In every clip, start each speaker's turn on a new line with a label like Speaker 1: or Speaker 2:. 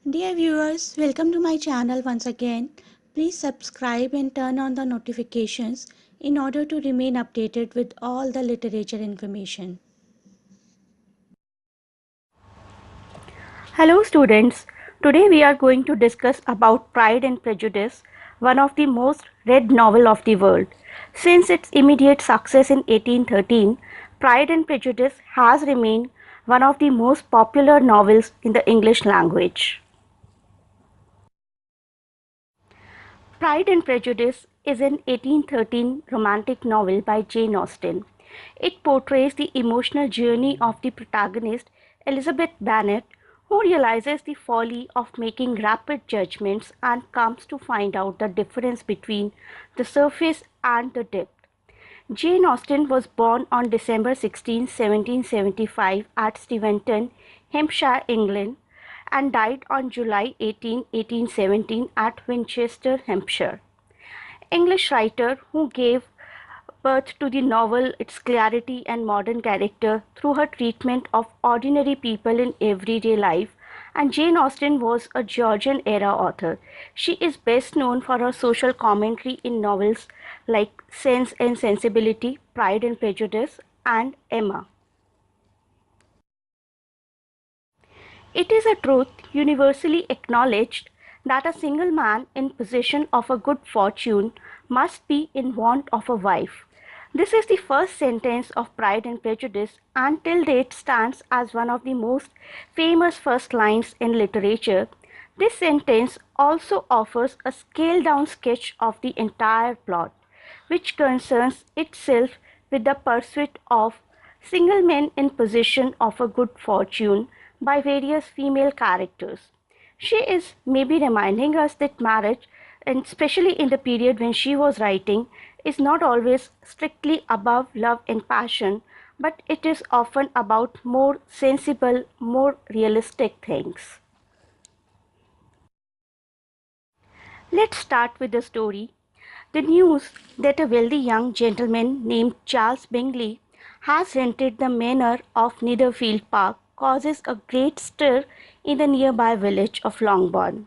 Speaker 1: Dear viewers, welcome to my channel once again. Please subscribe and turn on the notifications in order to remain updated with all the literature information.
Speaker 2: Hello students, today we are going to discuss about Pride and Prejudice, one of the most read novel of the world. Since its immediate success in 1813, Pride and Prejudice has remained one of the most popular novels in the English language. Pride and Prejudice is an 1813 romantic novel by Jane Austen. It portrays the emotional journey of the protagonist, Elizabeth Bennet, who realizes the folly of making rapid judgments and comes to find out the difference between the surface and the depth. Jane Austen was born on December 16, 1775 at Steventon, Hampshire, England, and died on July 18, 1817 at Winchester, Hampshire. English writer who gave birth to the novel its clarity and modern character through her treatment of ordinary people in everyday life, and Jane Austen was a Georgian era author. She is best known for her social commentary in novels like Sense and Sensibility, Pride and Prejudice, and Emma. It is a truth universally acknowledged that a single man in possession of a good fortune must be in want of a wife. This is the first sentence of Pride and Prejudice, and till date stands as one of the most famous first lines in literature. This sentence also offers a scaled down sketch of the entire plot, which concerns itself with the pursuit of single men in possession of a good fortune by various female characters. She is maybe reminding us that marriage, and especially in the period when she was writing, is not always strictly above love and passion, but it is often about more sensible, more realistic things. Let's start with the story. The news that a wealthy young gentleman named Charles Bingley has rented the manor of Netherfield Park causes a great stir in the nearby village of Longbourn,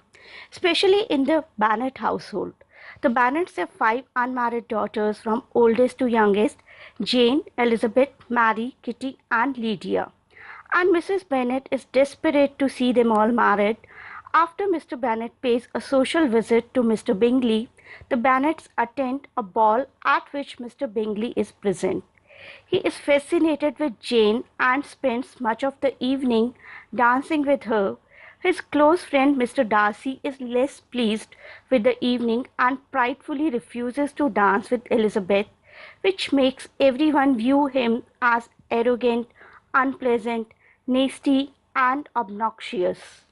Speaker 2: especially in the Bennet household. The Bennets have five unmarried daughters from oldest to youngest: Jane, Elizabeth, Mary, Kitty, and Lydia. And Mrs. Bennet is desperate to see them all married. After Mr. Bennet pays a social visit to Mr. Bingley, the Bennets attend a ball at which Mr. Bingley is present. He is fascinated with Jane and spends much of the evening dancing with her. His close friend Mr. Darcy is less pleased with the evening and pridefully refuses to dance with Elizabeth, which makes everyone view him as arrogant, unpleasant, nasty, and obnoxious.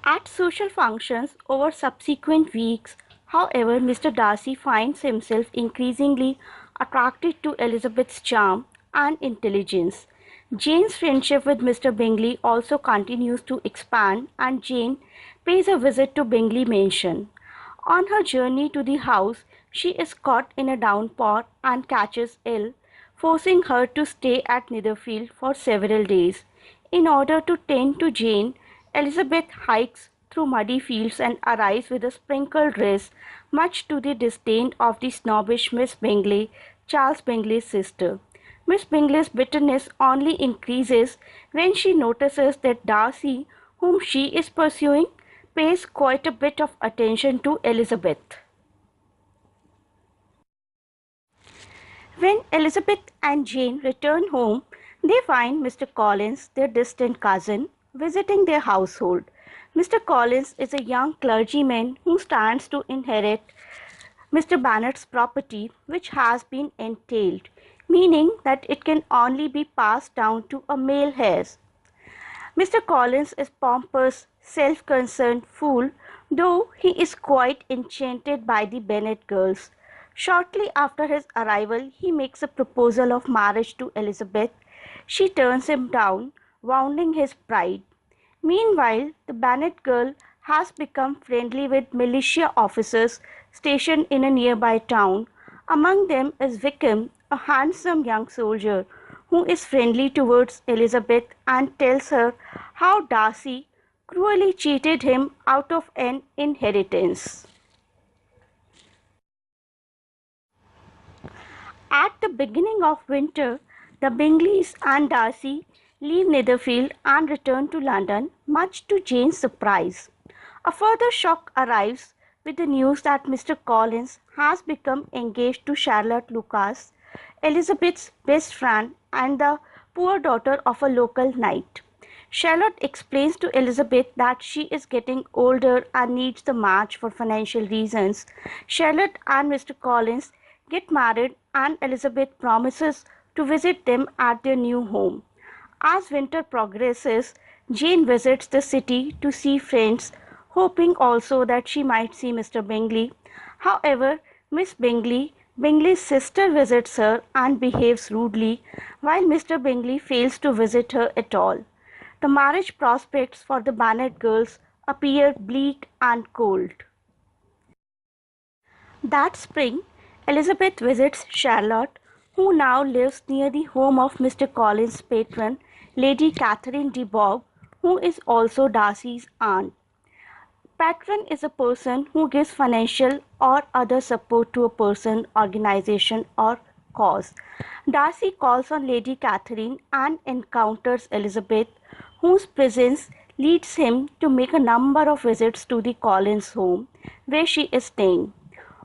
Speaker 2: At social functions over subsequent weeks, however, Mr. Darcy finds himself increasingly attracted to Elizabeth's charm and intelligence. Jane's friendship with Mr. Bingley also continues to expand, and Jane pays a visit to Bingley Mansion. On her journey to the house, she is caught in a downpour and catches ill, forcing her to stay at Netherfield for several days. In order to tend to Jane, Elizabeth hikes through muddy fields and arrives with a sprinkled dress, much to the disdain of the snobbish Miss Bingley, Charles Bingley's sister. Miss Bingley's bitterness only increases when she notices that Darcy, whom she is pursuing, pays quite a bit of attention to Elizabeth. When Elizabeth and Jane return home, they find Mr. Collins, their distant cousin, visiting their household. Mr. Collins is a young clergyman who stands to inherit Mr. Bennet's property, which has been entailed, meaning that it can only be passed down to a male heir. Mr. Collins is pompous, self-concerned fool, though he is quite enchanted by the Bennet girls. Shortly after his arrival, he makes a proposal of marriage to Elizabeth. She turns him down, wounding his pride. Meanwhile, the Bennet girl has become friendly with militia officers stationed in a nearby town. Among them is Wickham, a handsome young soldier who is friendly towards Elizabeth and tells her how Darcy cruelly cheated him out of an inheritance. At the beginning of winter, the Bingleys and Darcy leave Netherfield and return to London, much to Jane's surprise. A further shock arrives with the news that Mr. Collins has become engaged to Charlotte Lucas, Elizabeth's best friend and the poor daughter of a local knight. Charlotte explains to Elizabeth that she is getting older and needs the match for financial reasons. Charlotte and Mr. Collins get married and Elizabeth promises to visit them at their new home. As winter progresses, Jane visits the city to see friends, hoping also that she might see Mr. Bingley. However, Miss Bingley's sister, visits her and behaves rudely, while Mr. Bingley fails to visit her at all. The marriage prospects for the Bennet girls appear bleak and cold. That spring, Elizabeth visits Charlotte, who now lives near the home of Mr. Collins' patron, Lady Catherine de Bourgh, who is also Darcy's aunt. Patron is a person who gives financial or other support to a person, organization, or cause. Darcy calls on Lady Catherine and encounters Elizabeth, whose presence leads him to make a number of visits to the Collins home, where she is staying.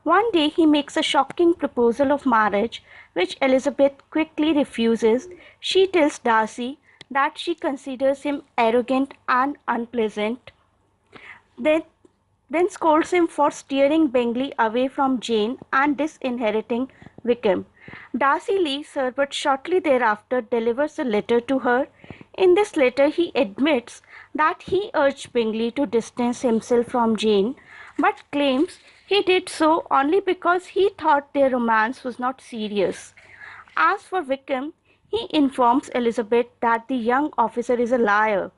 Speaker 2: One day he makes a shocking proposal of marriage, which Elizabeth quickly refuses. She tells Darcy that she considers him arrogant and unpleasant, then scolds him for steering Bingley away from Jane and disinheriting Wickham. Darcy leaves her, but shortly thereafter delivers a letter to her. In this letter he admits that he urged Bingley to distance himself from Jane, but claims he did so only because he thought their romance was not serious. As for Wickham, he informs Elizabeth that the young officer is a liar,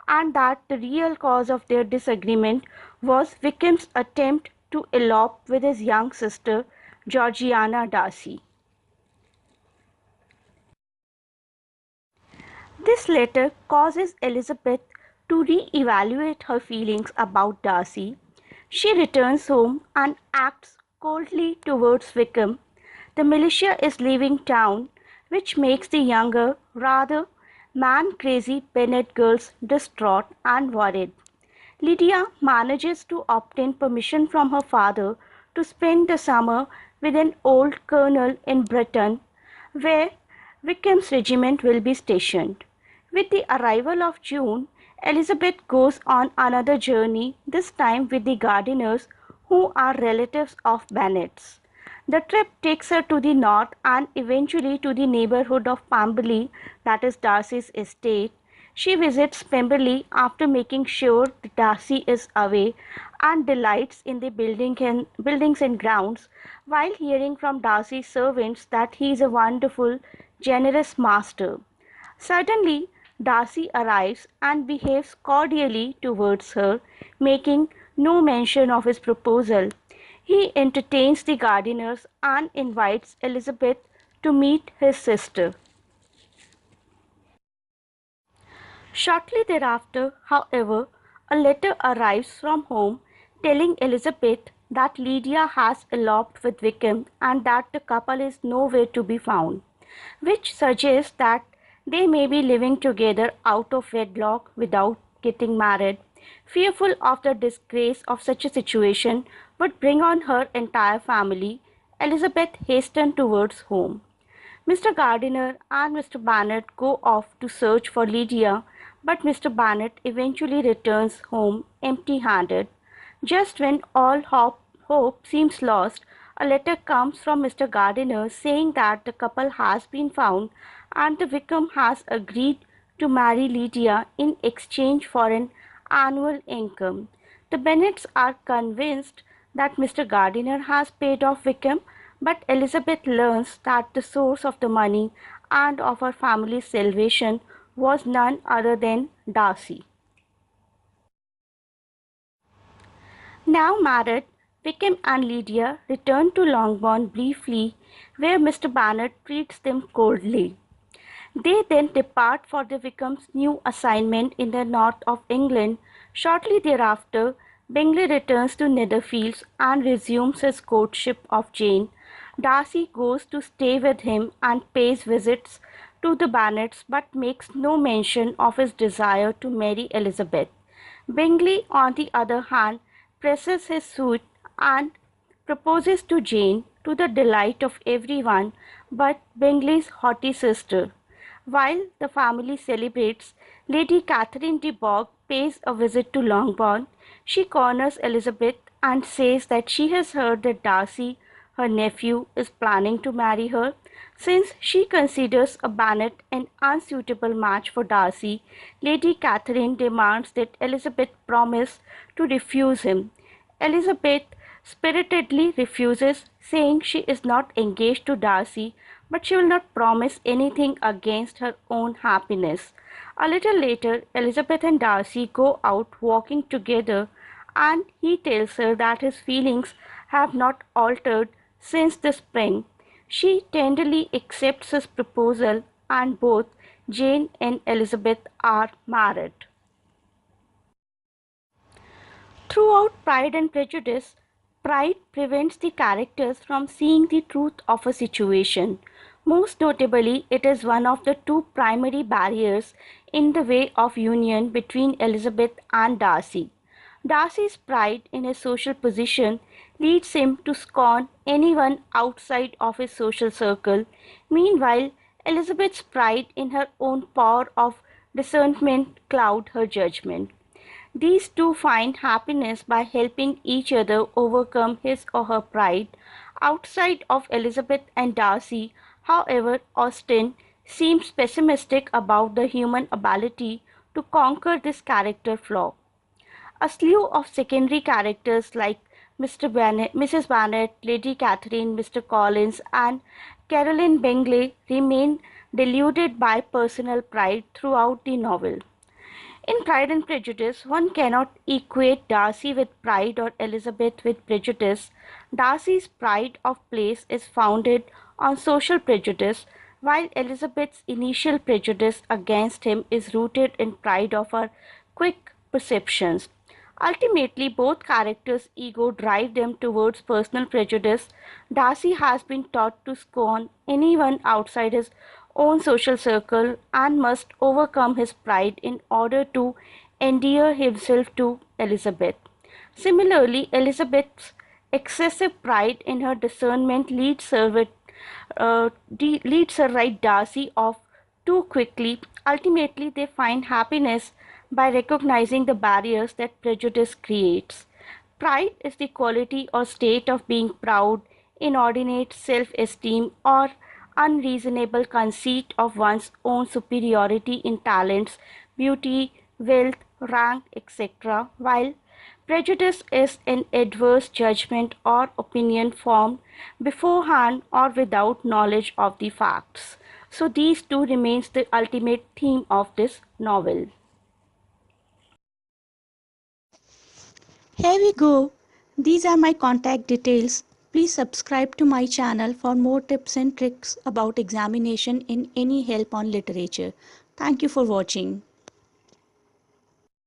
Speaker 2: and that the real cause of their disagreement was Wickham's attempt to elope with his young sister, Georgiana Darcy. This letter causes Elizabeth to re-evaluate her feelings about Darcy. She returns home and acts coldly towards Wickham. The militia is leaving town, which makes the younger, rather man-crazy Bennet girls distraught and worried. Lydia manages to obtain permission from her father to spend the summer with an old colonel in Britain, where Wickham's regiment will be stationed. With the arrival of June, Elizabeth goes on another journey, this time with the Gardiners, who are relatives of Bennets. The trip takes her to the north and eventually to the neighborhood of Pemberley, that is Darcy's estate. She visits Pemberley after making sure that Darcy is away and delights in the buildings and grounds, while hearing from Darcy's servants that he is a wonderful, generous master. Suddenly, Darcy arrives and behaves cordially towards her, making no mention of his proposal. He entertains the Gardiners and invites Elizabeth to meet his sister. Shortly thereafter, however, a letter arrives from home telling Elizabeth that Lydia has eloped with Wickham and that the couple is nowhere to be found, which suggests that they may be living together out of wedlock without getting married. Fearful of the disgrace of such a situation would bring on her entire family, Elizabeth hastened towards home. Mr. Gardiner and Mr. Bennet go off to search for Lydia, but Mr. Bennet eventually returns home empty-handed. Just when all hope seems lost, a letter comes from Mr. Gardiner saying that the couple has been found and the Wickham has agreed to marry Lydia in exchange for an annual income. The Bennets are convinced that Mr. Gardiner has paid off Wickham, but Elizabeth learns that the source of the money and of her family's salvation was none other than Darcy. Now married, Wickham and Lydia return to Longbourn briefly, where Mr. Bennet treats them coldly. They then depart for the Wickham's new assignment in the north of England. Shortly thereafter, Bingley returns to Netherfields and resumes his courtship of Jane. Darcy goes to stay with him and pays visits to the Bennets, but makes no mention of his desire to marry Elizabeth. Bingley, on the other hand, presses his suit and proposes to Jane, to the delight of everyone but Bingley's haughty sister. While the family celebrates, Lady Catherine de Bourgh pays a visit to Longbourn. She corners Elizabeth and says that she has heard that Darcy, her nephew, is planning to marry her. Since she considers a Bennet an unsuitable match for Darcy, Lady Catherine demands that Elizabeth promise to refuse him. Elizabeth spiritedly refuses, saying she is not engaged to Darcy, but she will not promise anything against her own happiness. A little later, Elizabeth and Darcy go out walking together, and he tells her that his feelings have not altered since the spring. She tenderly accepts his proposal, and both Jane and Elizabeth are married. Throughout Pride and Prejudice, pride prevents the characters from seeing the truth of a situation. Most notably, it is one of the two primary barriers in the way of union between Elizabeth and Darcy. Darcy's pride in his social position leads him to scorn anyone outside of his social circle. Meanwhile, Elizabeth's pride in her own power of discernment cloud her judgment. These two find happiness by helping each other overcome his or her pride. Outside of Elizabeth and Darcy, however, Austen seems pessimistic about the human ability to conquer this character flaw. A slew of secondary characters like Mrs. Bennet, Lady Catherine, Mr. Collins, and Caroline Bingley remain deluded by personal pride throughout the novel. In Pride and Prejudice, one cannot equate Darcy with pride or Elizabeth with prejudice. Darcy's pride of place is founded on social prejudice, while Elizabeth's initial prejudice against him is rooted in pride of her quick perceptions. Ultimately, both characters' ego drive them towards personal prejudice. Darcy has been taught to scorn anyone outside his own social circle and must overcome his pride in order to endear himself to Elizabeth. Similarly, Elizabeth's excessive pride in her discernment leads her right Darcy off too quickly. Ultimately, they find happiness by recognizing the barriers that prejudice creates. Pride is the quality or state of being proud, inordinate self-esteem, or unreasonable conceit of one's own superiority in talents, beauty, wealth, rank, etc., while prejudice is an adverse judgment or opinion formed beforehand or without knowledge of the facts. So these two remains the ultimate theme of this novel.
Speaker 1: Here we go. These are my contact details. Please subscribe to my channel for more tips and tricks about examination in any help on literature. Thank you for watching.